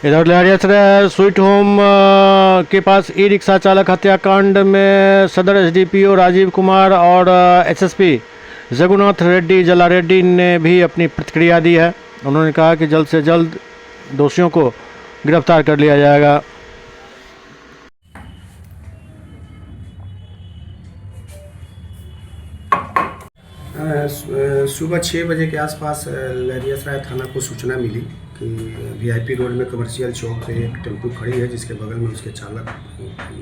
इधर Laheriasarai sweet home के पास e rickshaw चालक हत्याकांड में सदर एसडीपीओ राजीव कुमार और एसएसपी जगुनाथ रेड्डी जला रेड्डी ने भी अपनी प्रतिक्रिया दी है। उन्होंने कहा कि जल्द से जल्द दोषियों को गिरफ्तार कर लिया जाएगा। सुबह 6 बजे के आसपास लहरियासराय थाना को सूचना मिली कि वीआईपी रोड में कमर्शियल चौक पे एक टेम्पो खड़ी है जिसके बगल में उसके चालक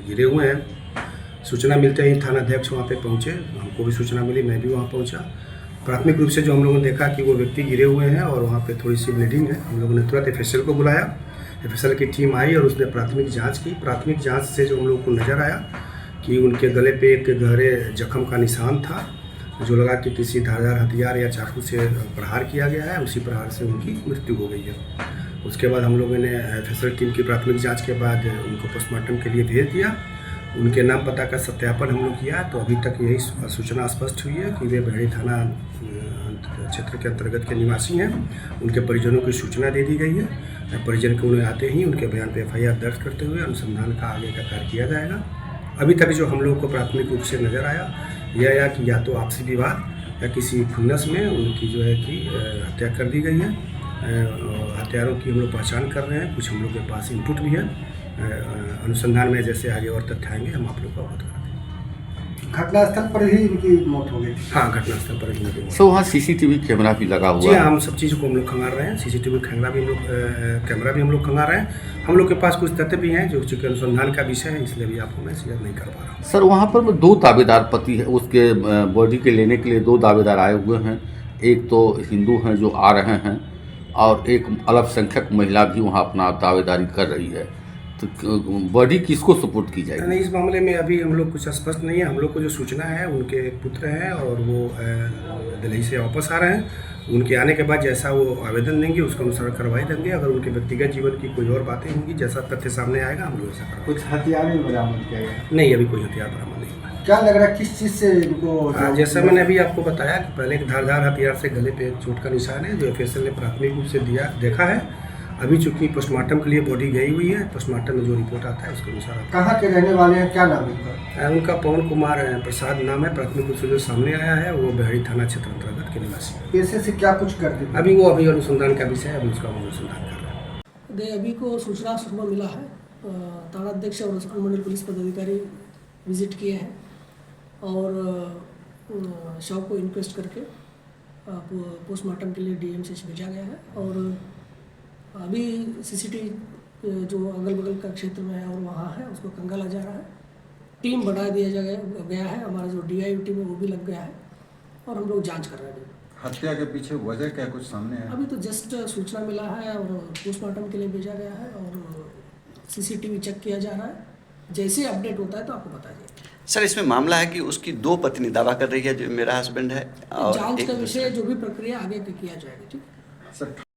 गिरे हुए हैं। सूचना मिलते ही थानाध्यक्ष वहाँ पे पहुँचे, हमको भी सूचना मिली, मैं भी वहाँ पहुँचा। प्राथमिक रूप से जो हम लोगों ने देखा कि वो व्यक्ति गिरे हुए हैं और वहाँ पे थोड़ी सी ब्लीडिंग है। हम लोगों ने तुरंत एफएसएल को बुलाया, एफएसएल की टीम आई और उसने प्राथमिक जाँच की। प्राथमिक जाँच से जो हम लोग को नज़र आया कि उनके गले पे एक गहरे जख्म का निशान था, जो लगा कि किसी धारदार हथियार या चाकू से प्रहार किया गया है। उसी प्रहार से उनकी मृत्यु हो गई है। उसके बाद हम लोगों ने एफएसएल टीम की प्राथमिक जांच के बाद उनको पोस्टमार्टम के लिए भेज दिया। उनके नाम पता का सत्यापन हम लोग किया तो अभी तक यही सूचना स्पष्ट हुई है कि वे बहेड़ी थाना क्षेत्र के अंतर्गत के निवासी हैं। उनके परिजनों की सूचना दे दी गई है। परिजन को उन्हें आते ही उनके बयान पर एफआईआर दर्ज करते हुए अनुसंधान का आगे का कार्य किया जाएगा। अभी तक जो हम लोग को प्राथमिक रूप से नज़र आया यह या कि या तो आपसी विवाद या किसी खुन्नस में उनकी जो है कि हत्या कर दी गई है। हत्यारों की हम लोग पहचान कर रहे हैं, कुछ हम लोग के पास इनपुट भी है। अनुसंधान में जैसे आगे और तथ्य आएंगे हम आप लोग को अवगत कराएंगे। घटनास्थल पर ही इनकी मौत हो गई। हाँ, घटनास्थल पर ही इनकी मौत। सो वहाँ सीसीटीवी कैमरा भी लगा हुआ जी है। हम सब चीज़ को हम लोग खंगार रहे हैं। सीसीटीवी कैमरा भी हम लोग कैमरा भी हम लोग खंगार रहे हैं। हम लोग के पास कुछ तथ्य भी हैं जो चूँकि अनुसंधान का विषय है, इसलिए भी आपको मैं शेयर नहीं कर पा रहा हूँ। सर वहाँ पर दो दावेदार पति है, उसके बॉडी के लेने के लिए दो दावेदार आए हुए हैं। एक तो हिंदू हैं जो आ रहे हैं और एक अल्पसंख्यक महिला भी वहाँ अपना दावेदारी कर रही है। तो बॉडी किसको सपोर्ट की जाएगी? नहीं, इस मामले में अभी हम लोग कुछ स्पष्ट नहीं है। हम लोग को जो सूचना है उनके पुत्र हैं और वो दिल्ली से वापस आ रहे हैं। उनके आने के बाद जैसा वो आवेदन देंगे उसके अनुसार कार्रवाई देंगे। अगर उनके व्यक्तिगत जीवन की कोई और बातें होंगी, जैसा तथ्य सामने आएगा हम लोग ऐसा करेंगे। कुछ हथियार भी बरामद किया गया? नहीं, अभी कोई हथियार बरामद नहीं हुआ। क्या लग रहा है किस चीज़ से इनको? जैसा मैंने अभी आपको बताया कि पहले एक धारदार हथियार से गले पे चोट का निशान है जो एफएसएल ने प्राथमिक रूप से देखा है। अभी चूंकि पोस्टमार्टम के लिए बॉडी गई हुई है, पोस्टमार्टम में जो रिपोर्ट आता है उसके अनुसार। कहाँ के रहने वाले हैं, क्या नाम है उनका? पवन कुमार प्रसाद नाम है। प्राथमिक रूप से जो सामने आया है वो बहेड़ी थाना क्षेत्र अंतर्गत के निवासी है। पैसे से क्या कुछ करते हैं? अभी वो अनुसंधान का विषय है, अभी उसका अनुसंधान कर रहे हैं। अभी को सूचना मिला है, थानाध्यक्ष और मंडल पुलिस पदाधिकारी विजिट किए हैं और शव को इंक्वेस्ट करके पोस्टमार्टम के लिए डीएमसीएच भेजा गया है। और अभी सीसीटीवी जो अगल बगल का क्षेत्र में है और वहाँ है उसको खंगाला जा रहा है। टीम बढ़ा दिया गया है। हमारा जो डीआई टीम है वो भी लग गया है और हम लोग जांच कर रहे हैं। हत्या के पीछे वजह क्या कुछ सामने है? अभी तो जस्ट सूचना मिला है और पोस्टमार्टम के लिए भेजा गया है और सीसीटीवी चेक किया जा रहा है। जैसे अपडेट होता है तो आपको बता देंगे। सर इसमें मामला है कि उसकी दो पत्नी दावा कर रही है जो मेरा हस्बैंड है, और जांच का विषय जो भी प्रक्रिया आगे की किया जाएगा। ठीक है सर।